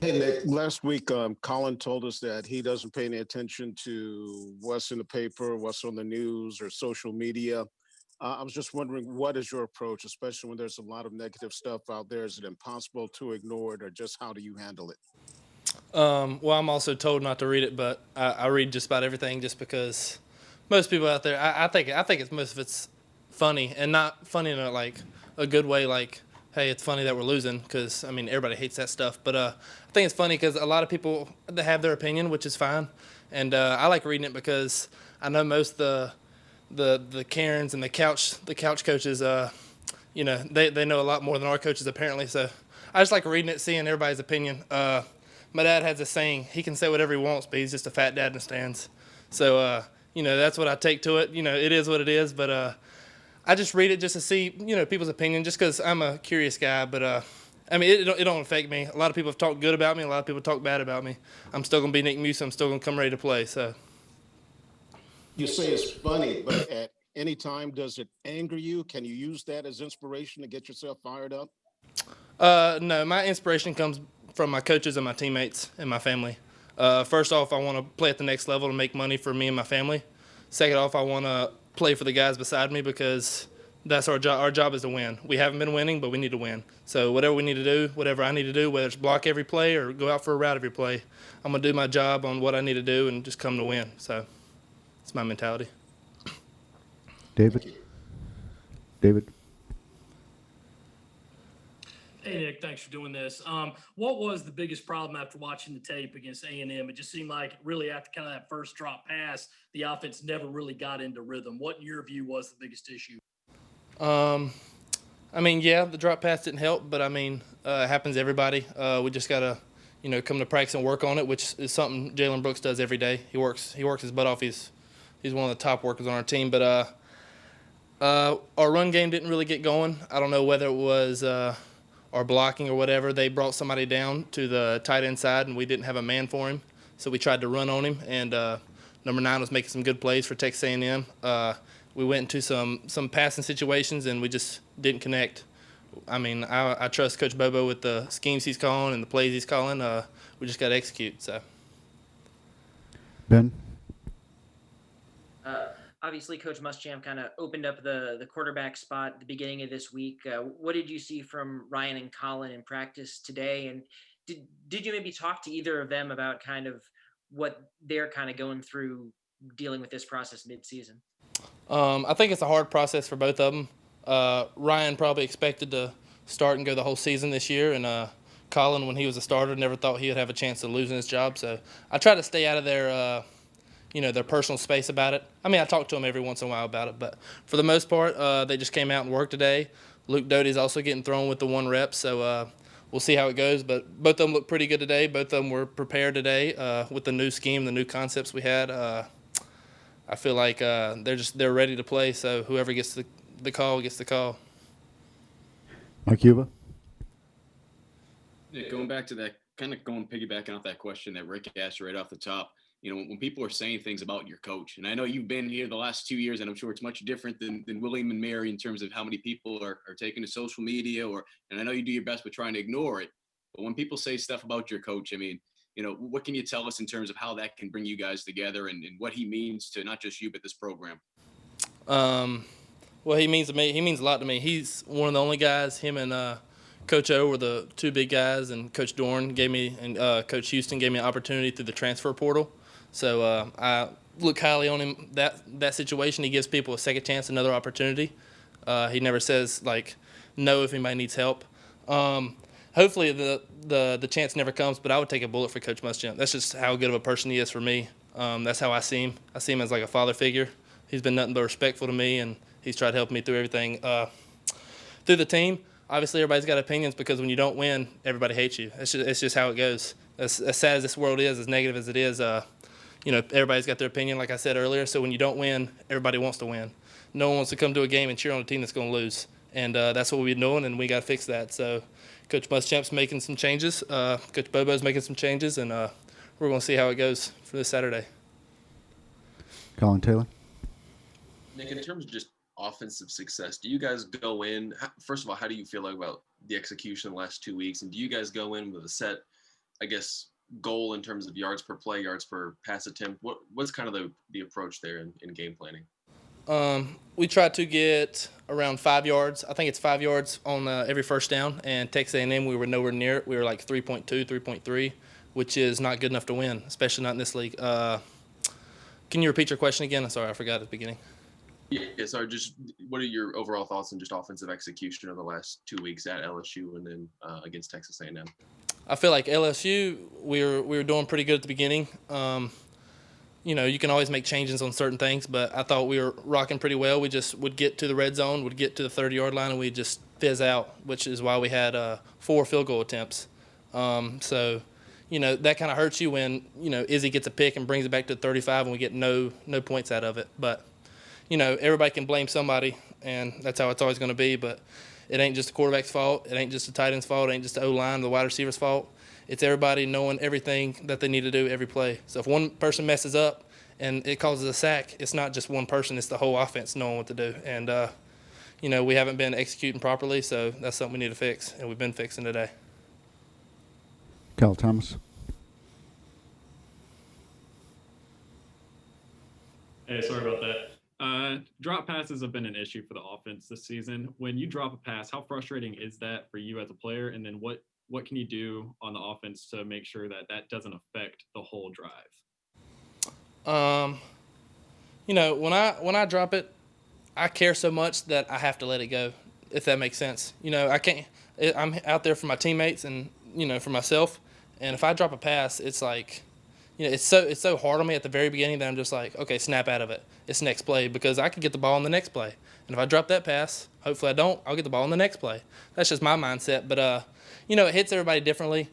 Hey, Nick, last week, Colin told us that he doesn't pay any attention to what's in the paper, what's on the news, or social media. I was just wondering, what is your approach, especially when there's a lot of negative stuff out there? Is it impossible to ignore it, or just how do you handle it? Well, I'm also told not to read it, but I read just about everything just because most people out there, I think it's most of it's funny and not funny in a good way. Like, hey, it's funny that we're losing because I mean everybody hates that stuff. But I think it's funny because a lot of people they have their opinion, which is fine, and I like reading it because I know most of the Karens and the couch coaches, they know a lot more than our coaches apparently. So I just like reading it, seeing everybody's opinion. My dad has a saying: he can say whatever he wants, but he's just a fat dad in the stands. So that's what I take to it. It is what it is. But I just read it just to see people's opinion, just because I'm a curious guy. But I mean, it don't affect me. A lot of people have talked good about me. A lot of people talk bad about me. I'm still gonna be Nick Muse. I'm still gonna come ready to play. So You say it's funny, but at any time, does it anger you? Can you use that as inspiration to get yourself fired up? no, my inspiration comes from my coaches and my teammates and my family. First off, I want to play at the next level to make money for me and my family. Second off, I want to play for the guys beside me because that's our job. Our job is to win. We haven't been winning, but we need to win. So whatever we need to do, whatever I need to do, whether it's block every play or go out for a route every play, I'm gonna do my job on what I need to do and just come to win. So it's my mentality. Thank David? you. David? Hey Nick, thanks for doing this. What was the biggest problem after watching the tape against A&M? It just seemed like really after kind of that first drop pass, the offense never really got into rhythm. What in your view was the biggest issue? Um, I mean, yeah, the drop pass didn't help, but I mean, it happens to everybody. We just gotta, come to practice and work on it, which is something Jalen Brooks does every day. He works his butt off. He's one of the top workers on our team. But our run game didn't really get going. I don't know whether it was our blocking or whatever. They brought somebody down to the tight end side, and we didn't have a man for him, so we tried to run on him. And number 9 was making some good plays for Texas A&M. We went into some passing situations, and we just didn't connect. I mean, I trust Coach Bobo with the schemes he's calling and the plays he's calling. We just got to execute. So. Ben? Obviously, Coach Muschamp kind of opened up the quarterback spot at the beginning of this week. What did you see from Ryan and Colin in practice today? And did you maybe talk to either of them about kind of what they're kind of going through dealing with this process mid-season? I think it's a hard process for both of them. Ryan probably expected to start and go the whole season this year, and Colin, when he was a starter, never thought he would have a chance of losing his job. So I try to stay out of their personal space about it. I mean, I talk to them every once in a while about it, but for the most part, they just came out and worked today. Luke Doty's also getting thrown with the 1 rep, so we'll see how it goes. But both of them look pretty good today. Both of them were prepared today with the new scheme, the new concepts we had. I feel like they're ready to play. So whoever gets the call gets the call. Mike Cuba? Yeah, going back to that, kind of going piggybacking off that question that Rick asked right off the top, when people are saying things about your coach, and I know you've been here the last 2 years, and I'm sure it's much different than William and Mary in terms of how many people are taking to social media, and I know you do your best with trying to ignore it, but when people say stuff about your coach, I mean, what can you tell us in terms of how that can bring you guys together and what he means to not just you, but this program? Um, well, he means to me. He means a lot to me. He's one of the only guys. Him and Coach O were the 2 big guys, and Coach Dorn gave me and Coach Houston gave me an opportunity through the transfer portal. So I look highly on him. That situation, he gives people a second chance, another opportunity. He never says no if anybody needs help. Hopefully the chance never comes, but I would take a bullet for Coach Muschamp. That's just how good of a person he is for me. That's how I see him. I see him as like a father figure. He's been nothing but respectful to me, and he's tried to help me through everything. Through the team, obviously everybody's got opinions because when you don't win, everybody hates you. It's just how it goes. As sad as this world is, as negative as it is, everybody's got their opinion, like I said earlier. So when you don't win, everybody wants to win. No one wants to come to a game and cheer on a team that's going to lose. And that's what we've been doing, and we got to fix that. So Coach Muschamp's making some changes. Coach Bobo's making some changes, and we're going to see how it goes for this Saturday. Colin Taylor? Nick, in terms of just offensive success, do you guys go in, first of all, how do you feel like about the execution the last 2 weeks? And do you guys go in with a set I guess, goal in terms of yards per play, yards per pass attempt? What's kind of the approach there in game planning? We try to get around 5 yards. I think it's 5 yards on every first down. And Texas A&M, we were nowhere near it. We were like 3.2, 3.3, which is not good enough to win, especially not in this league. Can you repeat your question again? I'm sorry, I forgot at the beginning. Yeah, sorry. Just what are your overall thoughts on just offensive execution over the last 2 weeks at LSU and then against Texas A&M? I feel like LSU, we were doing pretty good at the beginning. You can always make changes on certain things, but I thought we were rocking pretty well. We just would get to the red zone, would get to the 30-yard line, and we'd just fizz out, which is why we had 4 field goal attempts. So that kind of hurts you when, Izzy gets a pick and brings it back to 35 and we get no points out of it. But, everybody can blame somebody, and that's how it's always going to be. But it ain't just the quarterback's fault. It ain't just the tight end's fault. It ain't just the O-line, the wide receiver's fault. It's everybody knowing everything that they need to do every play. So if one person messes up and it causes a sack, it's not just one person. It's the whole offense knowing what to do. And, we haven't been executing properly, so that's something we need to fix, and we've been fixing today. Cal Thomas. Hey, sorry about that. Drop passes have been an issue for the offense this season. When you drop a pass, how frustrating is that for you as a player? And then what can you do on the offense to make sure that that doesn't affect the whole drive? When I drop it, I care so much that I have to let it go, if that makes sense. I can't. I'm out there for my teammates and for myself. And if I drop a pass, it's like, it's so hard on me at the very beginning that I'm just like, okay, snap out of it. It's next play, because I could get the ball in the next play. And if I drop that pass, hopefully I don't, I'll get the ball in the next play. That's just my mindset. But it hits everybody differently.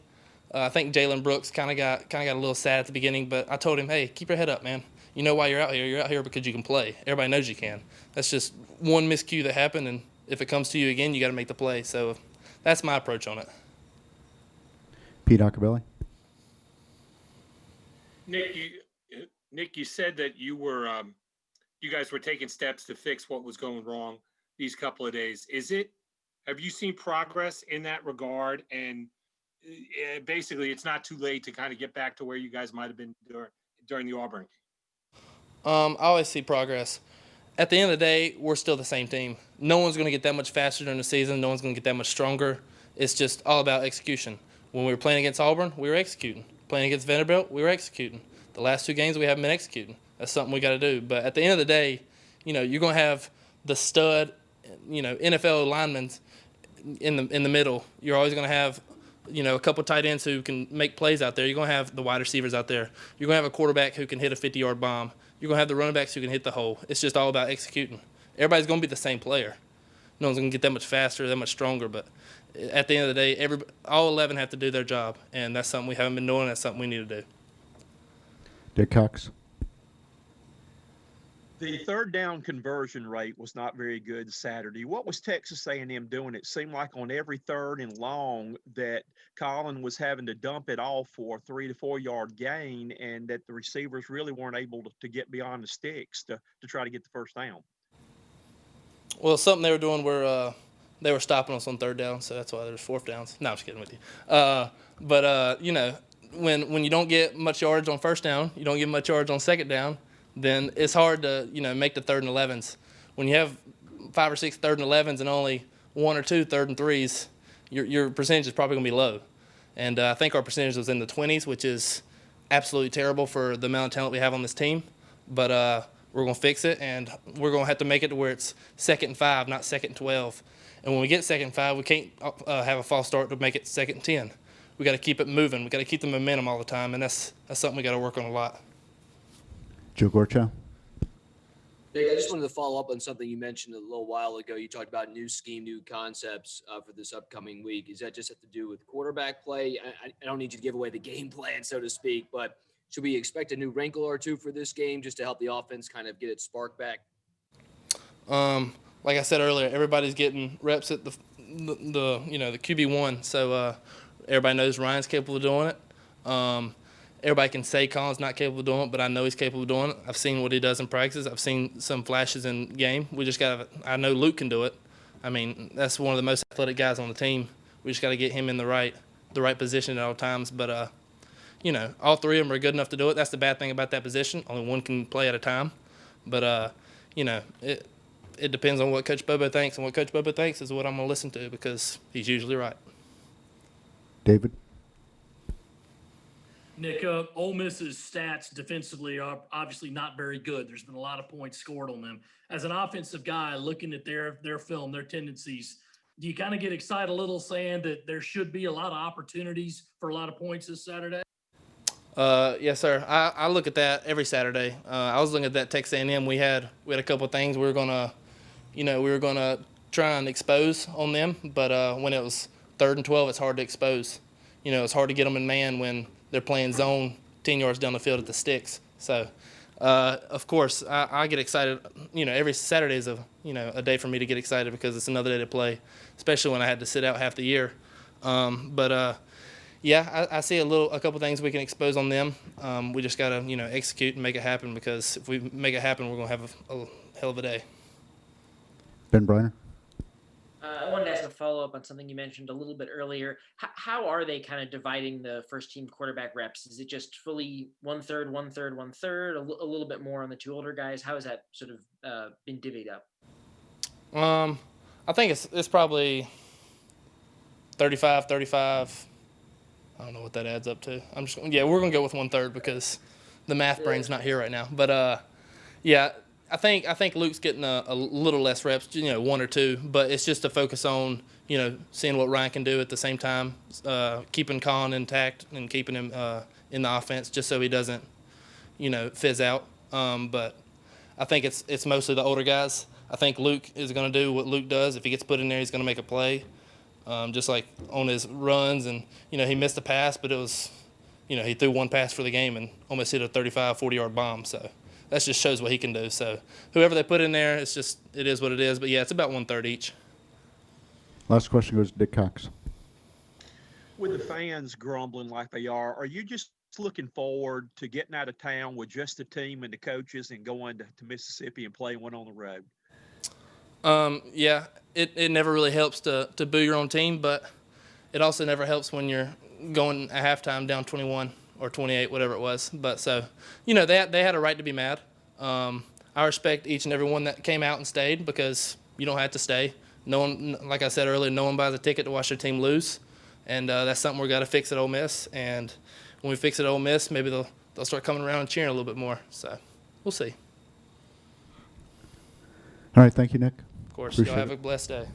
I think Jalen Brooks kind of got a little sad at the beginning, but I told him, hey, keep your head up, man. You know why you're out here. You're out here because you can play. Everybody knows you can. That's just one miscue that happened, and if it comes to you again, you got to make the play. So that's my approach on it. Pete Acabelli. Nick, you said that you guys were taking steps to fix what was going wrong these couple of days. Have you seen progress in that regard? And basically, it's not too late to kind of get back to where you guys might have been during the Auburn game. I always see progress. At the end of the day, we're still the same team. No one's going to get that much faster during the season. No one's going to get that much stronger. It's just all about execution. When we were playing against Auburn, we were executing. Playing against Vanderbilt, we were executing. The last 2 games, we haven't been executing. That's something we got to do. But at the end of the day, you're going to have the stud, NFL linemen in the middle. You're always going to have, a couple tight ends who can make plays out there. You're going to have the wide receivers out there. You're going to have a quarterback who can hit a 50-yard bomb. You're going to have the running backs who can hit the hole. It's just all about executing. Everybody's going to be the same player. No one's going to get that much faster, that much stronger. But at the end of the day, all 11 have to do their job, and that's something we haven't been doing. That's something we need to do. Dick Cox. The third down conversion rate was not very good Saturday. What was Texas A&M doing? It seemed like on every 3rd and long that Colin was having to dump it off for a 3 to 4 yard gain, and that the receivers really weren't able to get beyond the sticks to try to get the first down. Well, something they were doing were they were stopping us on 3rd down, so that's why there's 4th downs. No, I'm just kidding with you. When you don't get much yards on 1st down, you don't get much yards on 2nd down, then it's hard to, make the 3rd and 11s. When you have 5 or 6 3rd and 11s and only 1 or 2 3rd and 3s, your percentage is probably going to be low. And I think our percentage was in the 20s, which is absolutely terrible for the amount of talent we have on this team. But we're going to fix it, and we're going to have to make it to where it's 2nd and 5, not 2nd and 12. And when we get 2nd and 5, we can't have a false start to make it 2nd and 10. We got to keep it moving. We got to keep the momentum all the time, and that's something we got to work on a lot. Joe Gorchow. Nick, I just wanted to follow up on something you mentioned a little while ago. You talked about new scheme, new concepts for this upcoming week. Does that just have to do with quarterback play? I don't need you to give away the game plan, so to speak, but should we expect a new wrinkle or two for this game just to help the offense kind of get its spark back? Like I said earlier, everybody's getting reps at the QB1, so everybody knows Ryan's capable of doing it. Everybody can say Colin's not capable of doing it, but I know he's capable of doing it. I've seen what he does in practice. I've seen some flashes in game. I know Luke can do it. I mean, that's one of the most athletic guys on the team. We just got to get him in the right position at all times. But all three of them are good enough to do it. That's the bad thing about that position. Only one can play at a time. But, it depends on what Coach Bobo thinks, and what Coach Bobo thinks is what I'm going to listen to because he's usually right. David? Nick, Ole Miss's stats defensively are obviously not very good. There's been a lot of points scored on them. As an offensive guy, looking at their film, their tendencies, do you kind of get excited a little saying that there should be a lot of opportunities for a lot of points this Saturday? Yes, sir. I look at that every Saturday. I was looking at that Texas A&M. We had a couple of things we were gonna try and expose on them, but when it was 3rd and 12, it's hard to expose. It's hard to get them in man when they're playing zone 10 yards down the field at the sticks. So, of course, I get excited. Every Saturday is a day for me to get excited because it's another day to play, especially when I had to sit out half the year. Yeah, I see a couple things we can expose on them. We just got to, execute and make it happen because if we make it happen, we're going to have a hell of a day. Ben Briner? I wanted to ask a follow-up on something you mentioned a little bit earlier. How are they kind of dividing the first-team quarterback reps? Is it just fully 1/3, 1/3, 1/3, a little bit more on the two older guys? How has that sort of been divvied up? I think it's probably 35, 35. I don't know what that adds up to. We're going to go with 1/3 because the math brain's not here right now. But, I think Luke's getting a little less reps, 1 or 2, but it's just to focus on, seeing what Ryan can do at the same time, keeping Colin intact and keeping him in the offense just so he doesn't, fizz out. But I think it's mostly the older guys. I think Luke is going to do what Luke does. If he gets put in there, he's going to make a play, just like on his runs. And, he missed a pass, but it was, he threw one pass for the game and almost hit a 35, 40-yard bomb. So that just shows what he can do. So whoever they put in there, it is what it is. But, it's about 1/3 each. Last question goes to Dick Cox. With the fans grumbling like they are you just looking forward to getting out of town with just the team and the coaches and going to Mississippi and playing one on the road? It never really helps to boo your own team, but it also never helps when you're going at halftime down 21 or 28, whatever it was. But so, they had a right to be mad. I respect each and every one that came out and stayed because you don't have to stay. No one, like I said earlier, no one buys a ticket to watch their team lose, and that's something we've got to fix at Ole Miss. And when we fix it at Ole Miss, maybe they'll start coming around and cheering a little bit more. So we'll see. All right, thank you, Nick. Of course, Appreciate y'all have it. a blessed day.